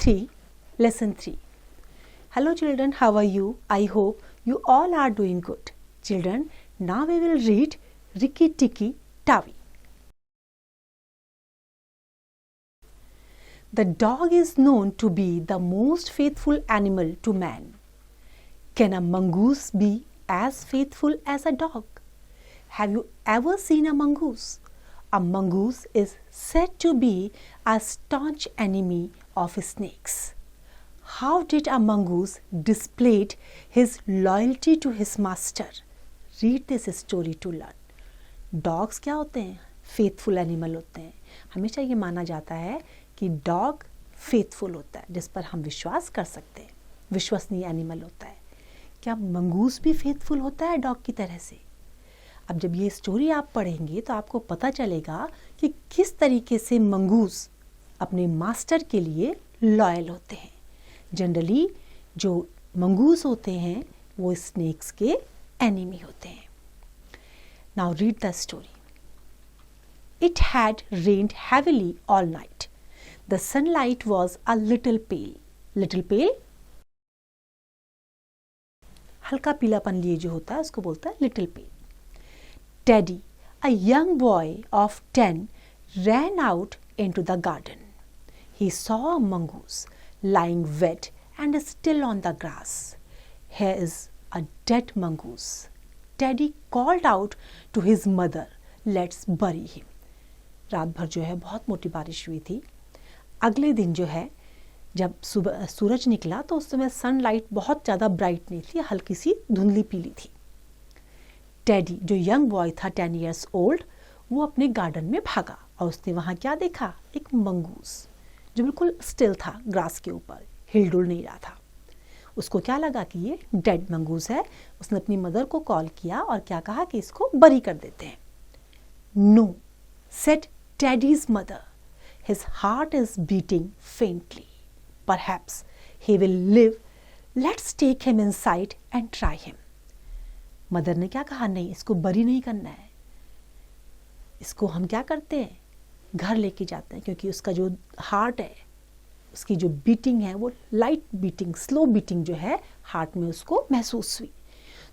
3, Lesson 3. Hello children, how are you? I hope you all are doing good. Children, now we will read Rikki Tikki Tavi. The dog is known to be the most faithful animal to man. Can a mongoose be as faithful as a dog? Have you ever seen a mongoose? A mongoose is said to be a staunch enemy of snakes. How did a mongoose display his loyalty to his master? Read this story to learn. Dogs क्या होते हैं? Faithful animal होते हैं. हमेशा ये माना जाता है कि डॉग फेथफुल होता है, जिस पर हम विश्वास कर सकते हैं, विश्वसनीय एनिमल होता है. क्या मंगूस भी फेथफुल होता है डॉग की तरह से? अब जब ये स्टोरी आप पढ़ेंगे तो आपको पता चलेगा कि किस तरीके से मंगूस अपने मास्टर के लिए लॉयल होते हैं. जनरली जो मंगूस होते हैं वो स्नेक्स के एनिमी होते हैं. Now read the story. It had rained heavily all night. The sunlight was a little pale. Little pale? हल्का पीलापन लिए जो होता है उसको बोलता है little pale. Teddy, a young boy of 10, ran out into the garden. He saw a mongoose lying wet and still on the grass. Here is a dead mongoose. Teddy called out to his mother, "Let's bury him." रात भर जो है बहुत मोटी बारिश हुई थी. अगले दिन जो है जब सुबह सूरज निकला तो उस समय सनलाइट बहुत ज़्यादा ब्राइट नहीं थी, हल्की सी धुंधली पीली थी. टेडी जो यंग बॉय था 10 years old, वो अपने गार्डन में भागा और उसने वहाँ क्या देखा? एक मंगूस जो बिल्कुल स्टिल था, ग्रास के ऊपर हिलडुल नहीं रहा था. उसको क्या लगा कि ये डेड मंगूस है. उसने अपनी मदर को कॉल किया और क्या कहा कि इसको बरी कर देते हैं. No, said Teddy's mother. His heart is beating faintly. Perhaps he will live. Let's take him inside and try him. Mother ने क्या कहा? नहीं, इसको बरी नहीं करना है. इसको हम क्या करते हैं? घर लेके जाते हैं, क्योंकि उसका जो हार्ट है, उसकी जो बीटिंग है वो लाइट बीटिंग, स्लो बीटिंग जो है हार्ट में उसको महसूस हुई.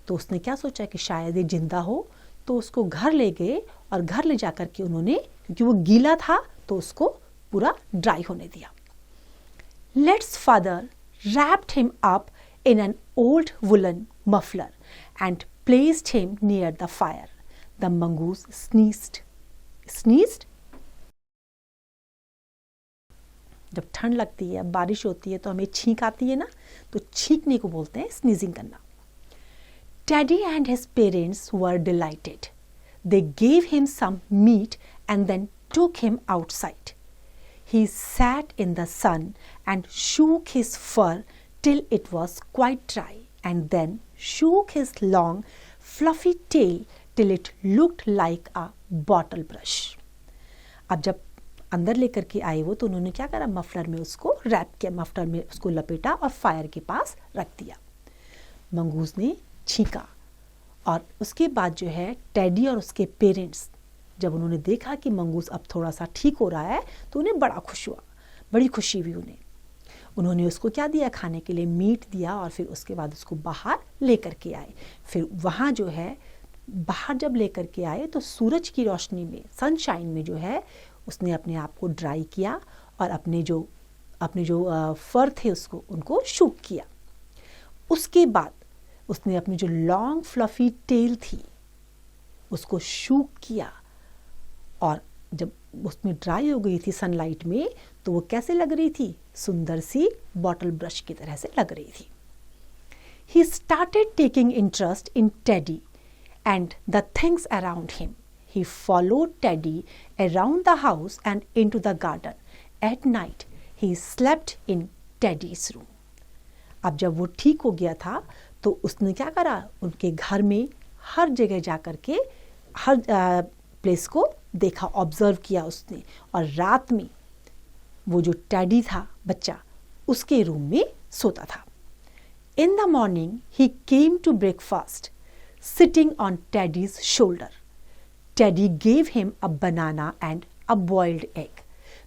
तो उसने क्या सोचा कि शायद ये जिंदा हो, तो उसको घर ले गए और घर ले जाकर के उन्होंने, क्योंकि वो गीला था तो उसको पूरा ड्राई होने दिया. Let's father wrapped him up in an old woolen muffler and placed him near the fire. The mongoose sneezed. Sneezed? जब ठंड लगती है, बारिश होती है तो हमें छींक आती है ना, तो छींकने को बोलते हैं स्नीजिंग करना. Teddy and his parents were delighted. They gave him some meat and then took him outside. He sat in the sun and shook his fur till it was quite dry, and then shook his long, fluffy tail till it looked like a bottle brush. अब जब अंदर लेकर के आए वो, तो उन्होंने क्या करा? मफलर में उसको रैप किया, मफलर में उसको लपेटा और फायर के पास रख दिया. मंगूस ने छींका और उसके बाद जो है टेडी और उसके पेरेंट्स जब उन्होंने देखा कि मंगूस अब थोड़ा सा ठीक हो रहा है तो उन्हें बड़ा खुश हुआ, बड़ी खुशी हुई उन्हें. उन्होंने उसको क्या दिया? खाने के लिए मीट दिया और फिर उसके बाद उसको बाहर लेकर के आए. फिर वहाँ जो है बाहर जब लेकर के आए तो सूरज की रोशनी में, सनशाइन में जो है उसने अपने आप को ड्राई किया और अपने जो फर थे उसको उनको शूक किया. उसके बाद उसने अपनी जो लॉन्ग फ्लफी टेल थी उसको शूक किया और जब उसमें ड्राई हो गई थी सनलाइट में तो वो कैसे लग रही थी? सुंदर सी बॉटल ब्रश की तरह से लग रही थी. He started taking interest in Teddy and the things around him. He followed Teddy around the house and into the garden. At night, he slept in Teddy's room. अब जब वो ठीक हो गया था तो उसने क्या करा? उनके घर में हर जगह जाकर के हर प्लेस को देखा, ऑब्जर्व किया उसने, और रात में वो जो टेडी था बच्चा उसके रूम में सोता था. In the morning, he came to breakfast, sitting on Teddy's shoulder. Teddy gave him a banana and a boiled egg.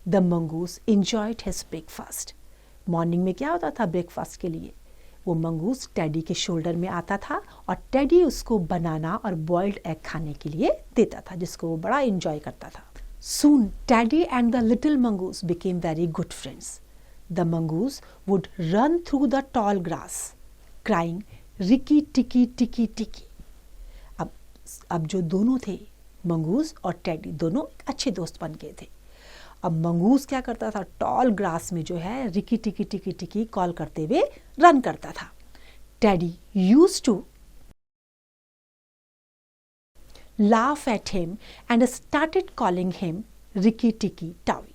The mongoose enjoyed his breakfast. Morning में क्या होता था ब्रेकफास्ट के लिए, वो मंगूस टेडी के शोल्डर में आता था और टेडी उसको बनाना और बॉइल्ड एग खाने के लिए देता था, जिसको वो बड़ा एंजॉय करता था. Soon Teddy and the little mongoose became very good friends. The mongoose would run through the tall grass, crying "Rikki tikki tikki tikki." अब जो दोनों थे, मंगूस और टेडी, दोनों अच्छे दोस्त बन गए थे. अब मंगूस क्या करता था, टॉल ग्रास में जो है रिकी टिकी टिकी टिकी कॉल करते हुए रन करता था. Teddy used to laugh at him and started calling him Rikki Tikki Tavi.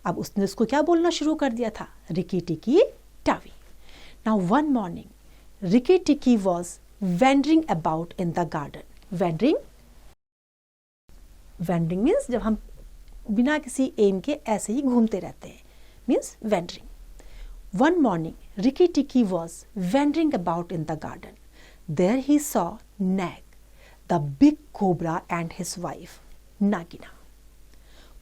अब उसने उसको क्या बोलना शुरू कर दिया था, Rikki Tikki Tavi. Now one morning, Rikki Tikki was wandering about in the garden. Wandering means जब हम बिना किसी एम के ऐसे ही घूमते रहते हैं, means wandering. One morning, Rikki Tikki was wandering about in the garden. There he saw Nag, the big cobra, and his wife Nagina.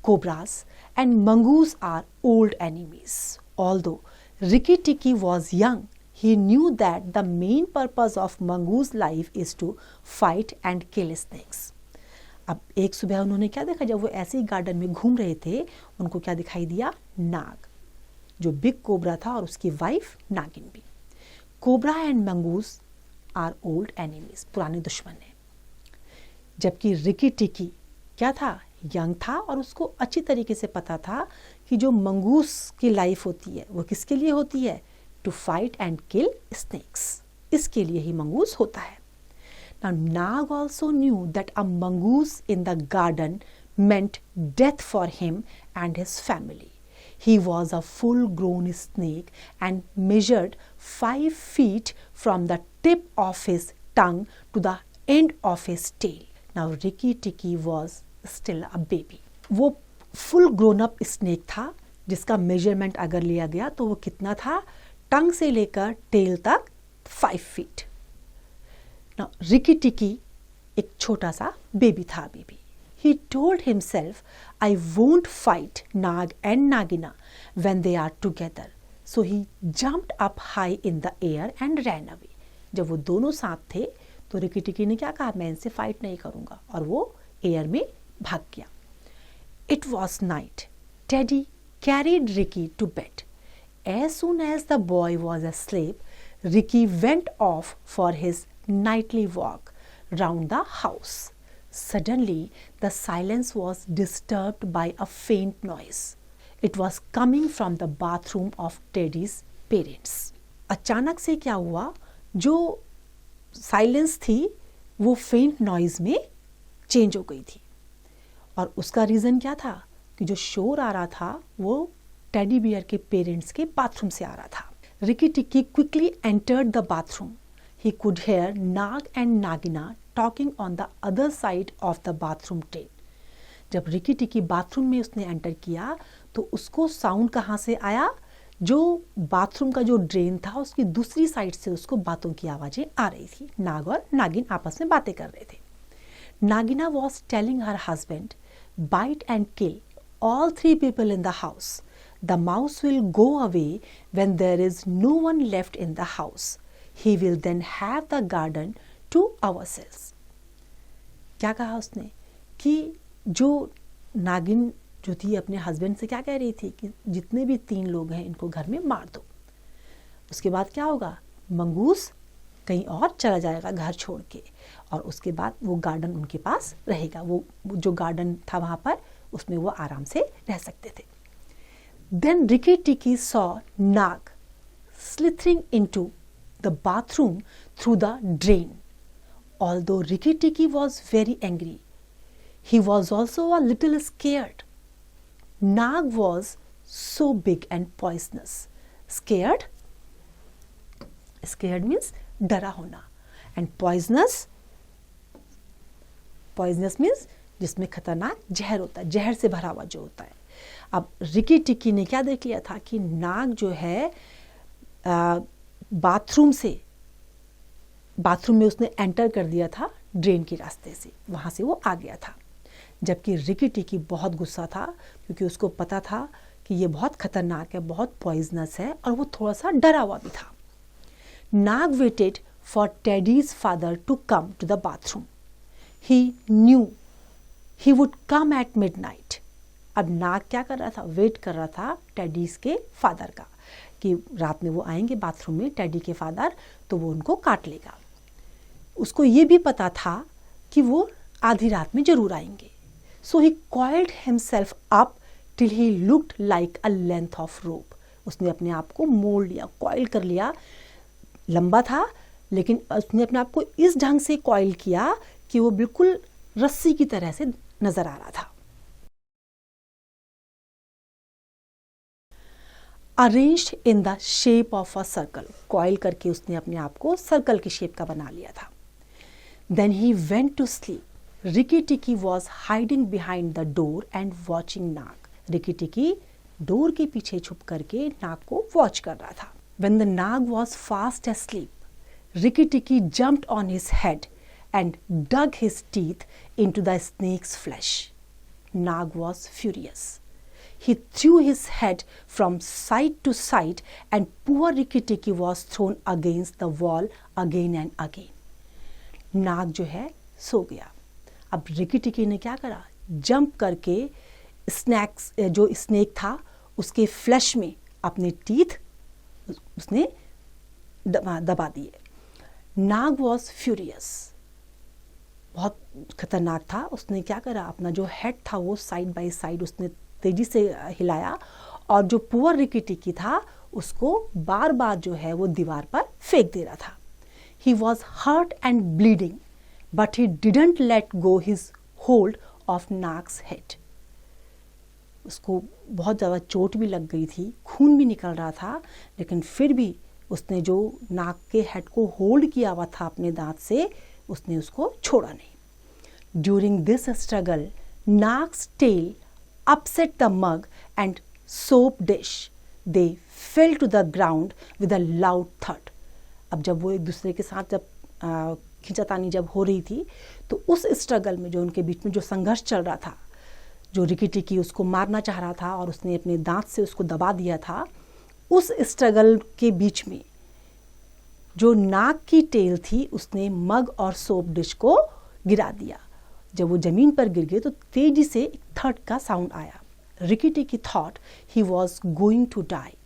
Cobras and mongoose are old enemies. Although Rikki Tikki was young, he knew that the main purpose of mongoose life is to fight and kill snakes. अब एक सुबह उन्होंने क्या देखा, जब वो ऐसे ही garden में घूम रहे थे, उनको क्या दिखाई दिया, नाग, जो बिग कोबरा था और उसकी वाइफ नागिन भी. Cobra and mongoose are old enemies, पुराने दुश्मन हैं. जबकि रिकी टिकी क्या था, यंग था और उसको अच्छी तरीके से पता था कि जो मंगूस की लाइफ होती है वो किसके लिए होती है, to fight and kill snakes, इसके लिए ही मंगूस होता है. Now Nag also knew that a mongoose in the garden meant death for him and his family. He was a full-grown snake and measured 5 feet from the tip of his tongue to the end of his tail. Now Rikki Tikki was still a baby. वो full grown up snake था, जिसका measurement अगर लिया गया तो वो कितना था, टंग से लेकर टेल तक 5 feet. Now Rikki Tikki एक छोटा सा बेबी था अभी भी. He told himself, I won't fight Nag and Nagina when they are together. So he jumped up high in the air and ran away. जब वो दोनों साथ थे तो रिकी टिकी ने क्या कहा, मैं इनसे फाइट नहीं करूंगा, और वो एयर में भाग गया. It was night. Teddy carried Rikki to bed. As soon as the boy was asleep, Rikki went off for his nightly walk round the house. Suddenly, the silence was disturbed by a faint noise. It was coming from the bathroom of Teddy's parents. अचानक से क्या हुआ, जो silence थी वो फेंट noise में change हो गई थी. और उसका रीज़न क्या था, कि जो शोर आ रहा था वो टेडी बियर के पेरेंट्स के बाथरूम से आ रहा था. Ricky tikki quickly entered the bathroom. He could hear Nag and Nagina talking on the other side of the bathroom drain. जब रिकी टिक्की बाथरूम में उसने एंटर किया तो उसको साउंड कहाँ से आया, जो बाथरूम का जो ड्रेन था उसकी दूसरी साइड से उसको बातों की आवाज़ें आ रही थी. नाग और नागिन आपस में बातें कर रहे थे. नागिना was telling her husband, bite and kill all 3 people in the house. The mouse will go away when there is no one left in the house. He will then have the garden to ourselves. क्या कहा उसने, कि जो नागिन जो थी अपने husband से क्या कह रही थी कि जितने भी 3 लोग हैं इनको घर में मार दो. उसके बाद क्या होगा, मंगूस कहीं और चला जाएगा घर छोड़ के, और उसके बाद वो गार्डन उनके पास रहेगा. वो जो गार्डन था वहाँ पर, उसमें वो आराम से रह सकते थे. Then Rikki Tikki saw Nag slithering into the bathroom through the drain. Although Rikki Tikki was very angry, he was also a little scared. Nag was so big and poisonous. Scared means डरा होना, and poisonous means जिसमें खतरनाक जहर होता है, जहर से भरा हुआ जो होता है. अब रिकी टिक्की ने क्या देख लिया था कि नाग जो है बाथरूम में उसने एंटर कर दिया था ड्रेन के रास्ते से, वहाँ से वो आ गया था. जबकि रिकी टिक्की बहुत गुस्सा था, क्योंकि उसको पता था कि ये बहुत खतरनाक है, बहुत पॉइजनस है, और वो थोड़ा सा डरा हुआ भी था. Nag waited for Teddy's father to come to the bathroom. He knew he would come at midnight. अब नाग क्या कर रहा था? वेट कर रहा था टेडीज के फादर का कि रात में वो आएंगे बाथरूम में, टेडी के फादर, तो वो उनको काट लेगा. उसको ये भी पता था कि वो आधी रात में जरूर आएंगे. So he coiled himself up till he looked like a length of rope. उसने अपने आप को मोड़ लिया, कॉइल कर लिया. लंबा था लेकिन उसने अपने आप को इस ढंग से कॉइल किया कि वो बिल्कुल रस्सी की तरह से नजर आ रहा था. Arranged in the shape of a circle. Coil करके उसने अपने आप को सर्कल की शेप का बना लिया था. Then he went to sleep. Rikki Tikki was hiding behind the door and watching Nag. Rikki Tikki door के पीछे छुप करके नाग को वॉच कर रहा था. When the nag was fast asleep, Rikki Tikki jumped on his head and dug his teeth into the snake's flesh. Nag was furious. He threw his head from side to side and poor Rikki Tikki was thrown against the wall again and again. नाग जो है सो गया. अब Ricky टिकी ने क्या करा? Jump करके जो स्नेक था उसके फ्लैश में अपने टीथ उसने दबा दिए. नाग वॉज फ्यूरियस. बहुत खतरनाक था. उसने क्या करा? अपना जो हेड था वो साइड बाय साइड उसने तेजी से हिलाया और जो पुअर रिकी टिकी था उसको बार बार जो है वो दीवार पर फेंक दे रहा था. He was hurt and bleeding, but he didn't let go his hold of Nag's head. उसको बहुत ज़्यादा चोट भी लग गई थी, खून भी निकल रहा था, लेकिन फिर भी उसने जो नाग के हेड को होल्ड किया हुआ था अपने दांत से, उसने उसको छोड़ा नहीं. During this struggle, Nag's tail upset the mug and soap dish. They fell to the ground with a loud thud. अब जब वो एक दूसरे के साथ जब खींचातानी जब हो रही थी तो उस स्ट्रगल में जो उनके बीच में जो संघर्ष चल रहा था, जो रिकी टिकी उसको मारना चाह रहा था और उसने अपने दांत से उसको दबा दिया था, उस स्ट्रगल के बीच में जो नाग की टेल थी उसने मग और सोप डिश को गिरा दिया. जब वो जमीन पर गिर गए तो तेजी से एक थर्ड का साउंड आया. Rikki Tikki thought he was going to die.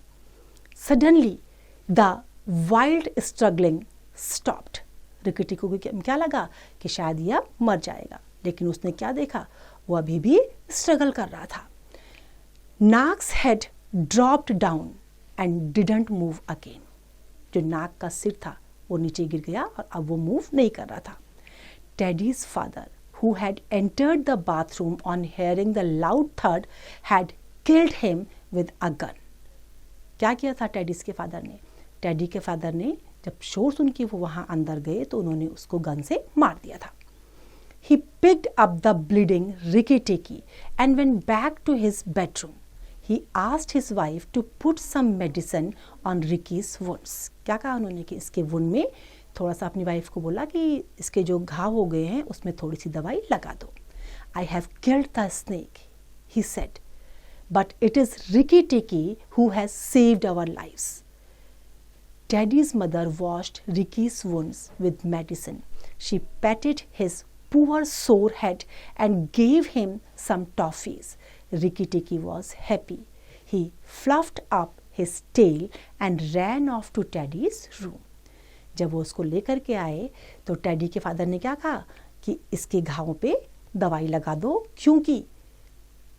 Suddenly the wild struggling stopped. Rikki Tikki को क्या लगा कि शायद यह मर जाएगा, लेकिन उसने क्या देखा? वो अभी भी स्ट्रगल कर रहा था. Nag's head dropped down and didn't move again. जो नाग का सिर था वो नीचे गिर गया और अब वो मूव नहीं कर रहा था. Teddies father who had entered the bathroom on hearing the loud thud had killed him with a gun. क्या किया था टेडीज के फादर ने? टेडी के फादर ने जब शोर सुन के वो वहाँ अंदर गए तो उन्होंने उसको गन से मार दिया था. He picked up the bleeding Rikki Tikki and went back to his bedroom. He asked his wife to put some medicine on Ricky's wounds. क्या कहा उन्होंने कि इसके वुंड में थोड़ा सा, अपनी वाइफ को बोला कि इसके जो घाव हो गए हैं उसमें थोड़ी सी दवाई लगा दो. I have killed the snake, he said, but it is Rikki Tikki who has saved our lives. Teddy's mother washed Ricky's wounds with medicine. She patted his poor sore head and gave him some toffees. Rikki Tikki was happy. He fluffed up his tail and ran off to Teddy's room. जब वो उसको लेकर के आए तो teddy के father ने क्या कहा कि इसके घावों पे दवाई लगा दो, क्योंकि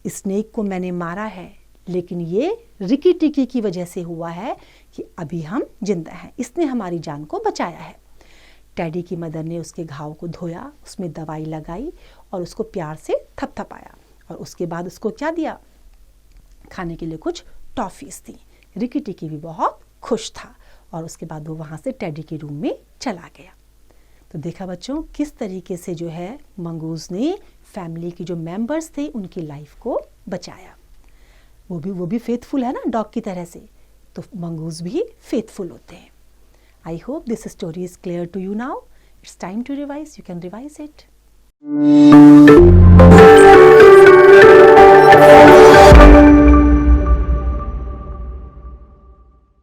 स्नेक को मैंने मारा है, लेकिन ये रिकी टिकी की वजह से हुआ है कि अभी हम जिंदा हैं, इसने हमारी जान को बचाया है. टेडी की मदर ने उसके घाव को धोया, उसमें दवाई लगाई और उसको प्यार से थपथपाया और उसके बाद उसको क्या दिया? खाने के लिए कुछ टॉफीज थी. रिकी टिकी भी बहुत खुश था और उसके बाद वो वहाँ से टेडी के रूम में चला गया. तो देखा बच्चों किस तरीके से जो है मंगूज ने फैमिली के जो मेंबर्स थे उनकी लाइफ को बचाया. वो भी फेथफुल है ना डॉग की तरह से, तो मंगूज भी फेथफुल होते हैं. I hope this story is clear to you now. It's time to revise. You can revise it.